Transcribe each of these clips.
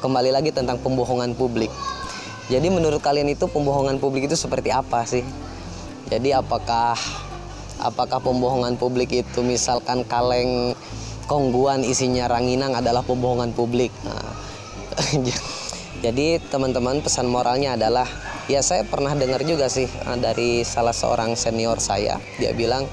kembali lagi tentang pembohongan publik. Jadi menurut kalian itu pembohongan publik itu seperti apa sih? Jadi apakah pembohongan publik itu misalkan kaleng kongguan isinya ranginang adalah pembohongan publik? Nah, jadi teman-teman, pesan moralnya adalah, ya saya pernah dengar juga sih dari salah seorang senior saya, dia bilang,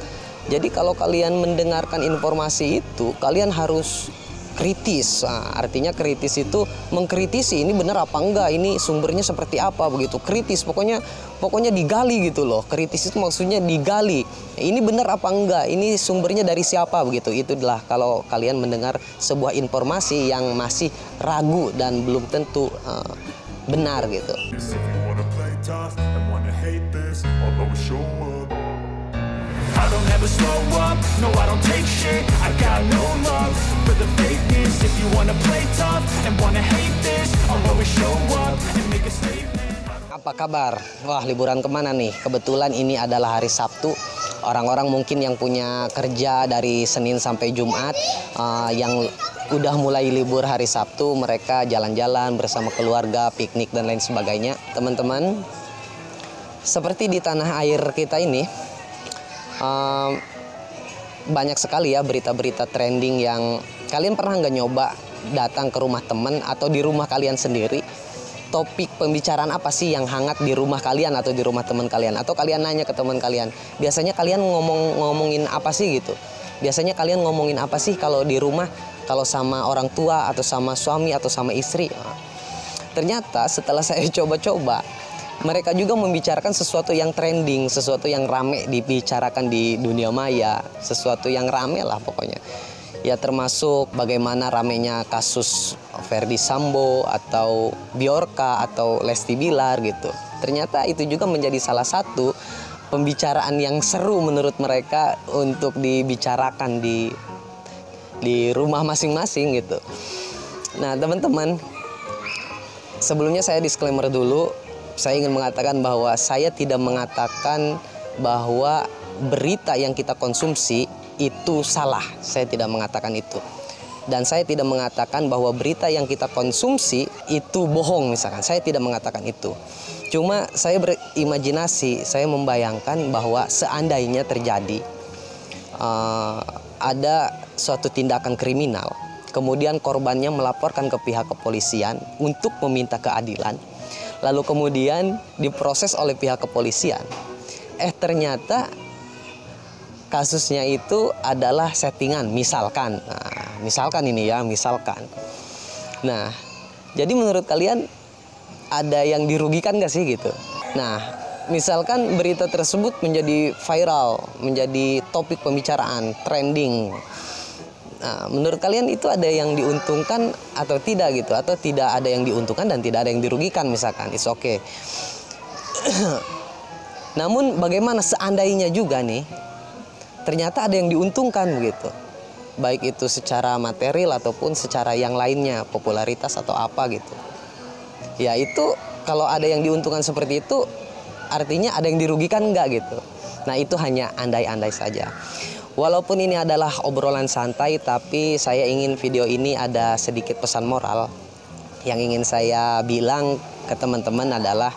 jadi kalau kalian mendengarkan informasi itu, kalian harus kritis. Nah, artinya kritis itu mengkritisi, ini benar apa enggak, ini sumbernya seperti apa, begitu. Kritis, pokoknya digali gitu loh. Kritis itu maksudnya digali. Ini benar apa enggak, ini sumbernya dari siapa, begitu. Itulah kalau kalian mendengar sebuah informasi yang masih ragu dan belum tentu benar gitu. I don't ever slow up, no I don't take shit. I got no love for the fakeness. If you wanna play tough and wanna hate this, I'll always show up and make a statement. Apa kabar? Wah, liburan kemana nih? Kebetulan ini adalah hari Sabtu. Orang-orang mungkin yang punya kerja dari Senin sampai Jumat, yang udah mulai libur hari Sabtu, mereka jalan-jalan bersama keluarga, piknik dan lain sebagainya. Teman-teman, seperti di tanah air kita ini, banyak sekali ya berita-berita trending yang kalian pernah nggak nyoba datang ke rumah teman atau di rumah kalian sendiri, topik pembicaraan apa sih yang hangat di rumah kalian atau di rumah teman kalian, atau kalian nanya ke teman kalian, biasanya kalian ngomongin apa sih gitu, biasanya kalian ngomongin apa sih kalau di rumah, kalau sama orang tua atau sama suami atau sama istri. Ternyata setelah saya coba-coba, mereka juga membicarakan sesuatu yang trending, sesuatu yang rame dibicarakan di dunia maya, sesuatu yang rame lah pokoknya. Ya termasuk bagaimana ramenya kasus Ferdy Sambo atau Bjorka atau Lesti Bilar gitu. Ternyata itu juga menjadi salah satu pembicaraan yang seru menurut mereka untuk dibicarakan di rumah masing-masing gitu. Nah teman-teman, sebelumnya saya disclaimer dulu. Saya ingin mengatakan bahwa saya tidak mengatakan bahwa berita yang kita konsumsi itu salah. Saya tidak mengatakan itu. Dan saya tidak mengatakan bahwa berita yang kita konsumsi itu bohong misalkan. Saya tidak mengatakan itu. Cuma saya berimajinasi, saya membayangkan bahwa seandainya terjadi ada suatu tindakan kriminal, kemudian korbannya melaporkan ke pihak kepolisian untuk meminta keadilan. Lalu kemudian diproses oleh pihak kepolisian. Ternyata kasusnya itu adalah settingan, misalkan. Nah, misalkan ini ya, misalkan. Nah, jadi menurut kalian ada yang dirugikan gak sih gitu? Nah, misalkan berita tersebut menjadi viral, menjadi topik pembicaraan, trending. Nah, menurut kalian itu ada yang diuntungkan atau tidak gitu, atau tidak ada yang diuntungkan dan tidak ada yang dirugikan misalkan, it's okay. Namun bagaimana seandainya juga nih ternyata ada yang diuntungkan begitu, baik itu secara material ataupun secara yang lainnya, popularitas atau apa gitu. Ya itu kalau ada yang diuntungkan seperti itu artinya ada yang dirugikan enggak gitu. Nah itu hanya andai-andai saja. Walaupun ini adalah obrolan santai, tapi saya ingin video ini ada sedikit pesan moral. Yang ingin saya bilang ke teman-teman adalah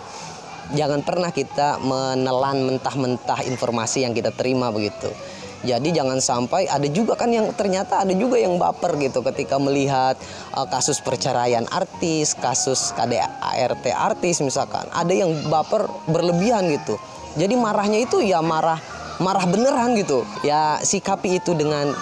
jangan pernah kita menelan mentah-mentah informasi yang kita terima begitu. Jadi jangan sampai, ada juga kan yang ternyata ada juga yang baper gitu ketika melihat kasus perceraian artis, kasus KDART artis misalkan. Ada yang baper berlebihan gitu. Jadi marahnya itu ya marah beneran gitu. Ya sikapi itu dengan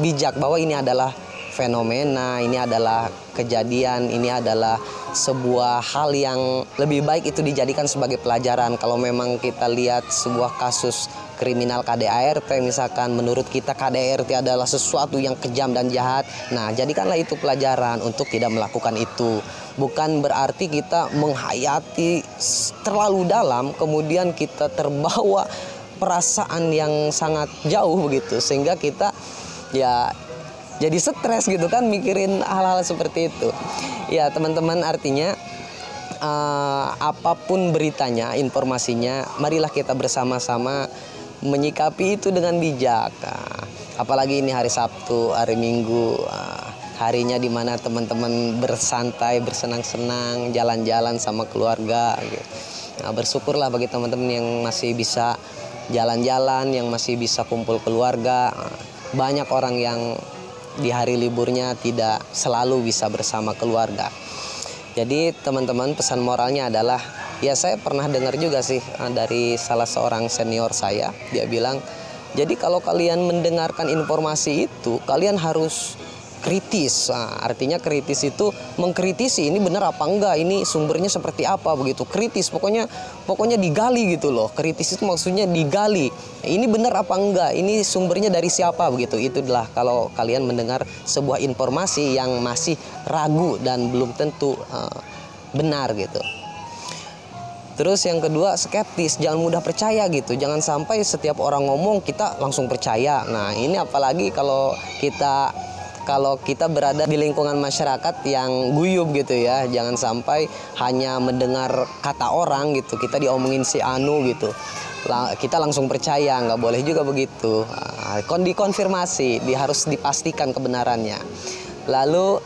bijak bahwa ini adalah fenomena, ini adalah kejadian, ini adalah sebuah hal yang lebih baik itu dijadikan sebagai pelajaran. Kalau memang kita lihat sebuah kasus kriminal KDART misalkan, menurut kita KDART adalah sesuatu yang kejam dan jahat, nah jadikanlah itu pelajaran untuk tidak melakukan itu. Bukan berarti kita menghayati terlalu dalam kemudian kita terbawa perasaan yang sangat jauh begitu, sehingga kita ya jadi stres gitu kan mikirin hal-hal seperti itu. Ya teman-teman, artinya apapun beritanya, informasinya, marilah kita bersama-sama menyikapi itu dengan bijak. Apalagi ini hari Sabtu, hari Minggu, harinya dimana teman-teman bersantai, bersenang-senang, jalan-jalan sama keluarga gitu. Nah, bersyukurlah bagi teman-teman yang masih bisa jalan-jalan, yang masih bisa kumpul keluarga. Banyak orang yang di hari liburnya tidak selalu bisa bersama keluarga. Jadi teman-teman, pesan moralnya adalah, ya saya pernah dengar juga sih dari salah seorang senior saya. Dia bilang, jadi kalau kalian mendengarkan informasi itu, kalian harus kritis. Nah, artinya kritis itu mengkritisi, ini benar apa enggak, ini sumbernya seperti apa begitu. Kritis, pokoknya digali gitu loh. Kritis itu maksudnya digali. Ini benar apa enggak, ini sumbernya dari siapa begitu. Itulah kalau kalian mendengar sebuah informasi yang masih ragu dan belum tentu benar gitu. Terus yang kedua, skeptis, jangan mudah percaya gitu. Jangan sampai setiap orang ngomong kita langsung percaya. Nah, ini apalagi kalau kita berada di lingkungan masyarakat yang guyub gitu ya. Jangan sampai hanya mendengar kata orang gitu, kita diomongin si Anu gitu, kita langsung percaya, nggak boleh juga begitu. Dikonfirmasi, harus dipastikan kebenarannya. Lalu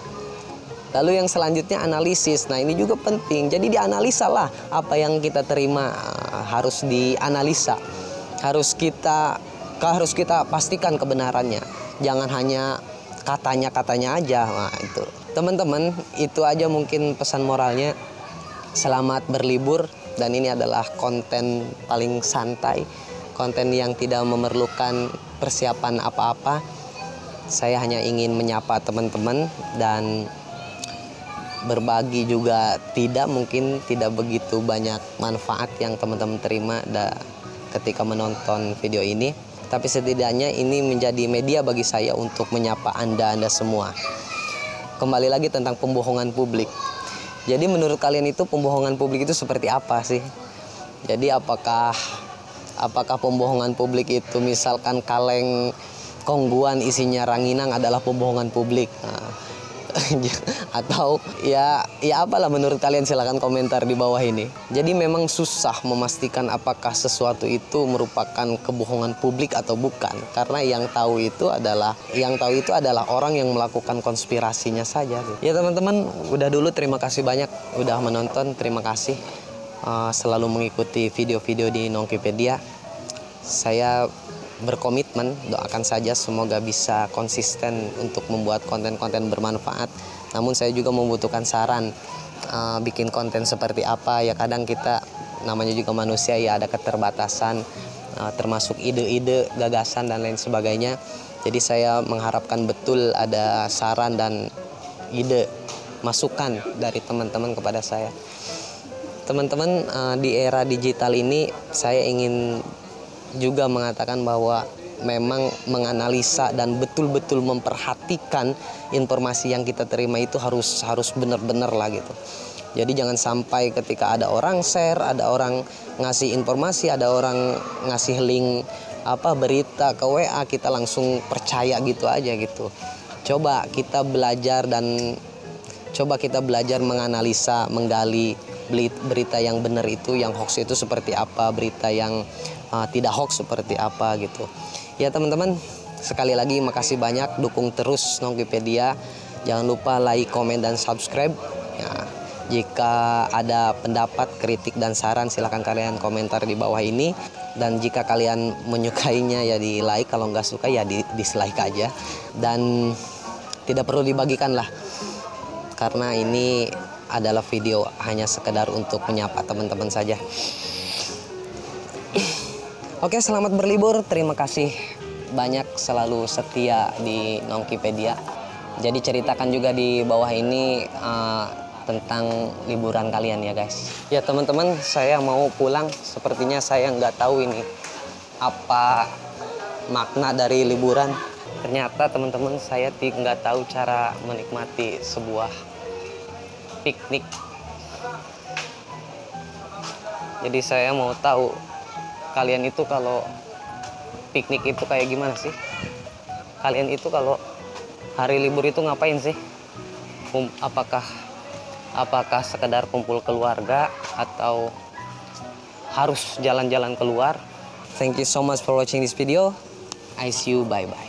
yang selanjutnya analisis. Nah, ini juga penting. Jadi dianalisa lah apa yang kita terima, harus dianalisa. Harus kita pastikan kebenarannya. Jangan hanya katanya aja. Nah, itu. Teman-teman, itu aja mungkin pesan moralnya. Selamat berlibur, dan ini adalah konten paling santai, konten yang tidak memerlukan persiapan apa-apa. Saya hanya ingin menyapa teman-teman dan berbagi juga, mungkin tidak begitu banyak manfaat yang teman-teman terima ketika menonton video ini. Tapi setidaknya ini menjadi media bagi saya untuk menyapa Anda semua. Kembali lagi tentang pembohongan publik. Jadi menurut kalian itu pembohongan publik itu seperti apa sih? Jadi apakah pembohongan publik itu misalkan kaleng kongguan isinya ranginang adalah pembohongan publik? Nah, atau ya apalah menurut kalian, silahkan komentar di bawah ini. Jadi memang susah memastikan apakah sesuatu itu merupakan kebohongan publik atau bukan, karena yang tahu itu adalah orang yang melakukan konspirasinya saja. Ya teman-teman, udah dulu, terima kasih banyak udah menonton, terima kasih selalu mengikuti video-video di Nongkipedia. Saya berkomitmen, doakan saja semoga bisa konsisten untuk membuat konten-konten bermanfaat. Namun saya juga membutuhkan saran, bikin konten seperti apa. Ya kadang kita namanya juga manusia ya, ada keterbatasan, termasuk ide-ide, gagasan dan lain sebagainya. Jadi saya mengharapkan betul ada saran dan ide, masukan dari teman-teman kepada saya. Teman-teman, di era digital ini saya ingin juga mengatakan bahwa memang menganalisa dan betul-betul memperhatikan informasi yang kita terima itu harus benar-benar lah gitu. Jadi jangan sampai ketika ada orang share, ada orang ngasih informasi, ada orang ngasih link berita ke WA, kita langsung percaya gitu aja gitu. Coba kita belajar menganalisa, menggali berita yang benar itu, yang hoax itu seperti apa, berita yang tidak hoax seperti apa gitu. Ya teman-teman, sekali lagi makasih banyak, dukung terus Nongkipedia. Jangan lupa like, komen, dan subscribe. Ya, jika ada pendapat, kritik, dan saran silahkan kalian komentar di bawah ini. Dan jika kalian menyukainya ya di like, kalau nggak suka ya di dislike aja. Dan tidak perlu dibagikan lah, karena ini adalah video hanya sekedar untuk menyapa teman-teman saja. Oke, selamat berlibur. Terima kasih banyak selalu setia di Nongkipedia. Jadi ceritakan juga di bawah ini tentang liburan kalian ya guys. Ya teman-teman, saya mau pulang. Sepertinya saya nggak tahu ini apa makna dari liburan. Ternyata teman-teman, saya nggak tahu cara menikmati sebuah piknik. Jadi saya mau tahu, kalian itu kalau piknik itu kayak gimana sih? Kalian itu kalau hari libur itu ngapain sih? Apakah sekedar kumpul keluarga atau harus jalan-jalan keluar? Thank you so much for watching this video. I see you, bye-bye.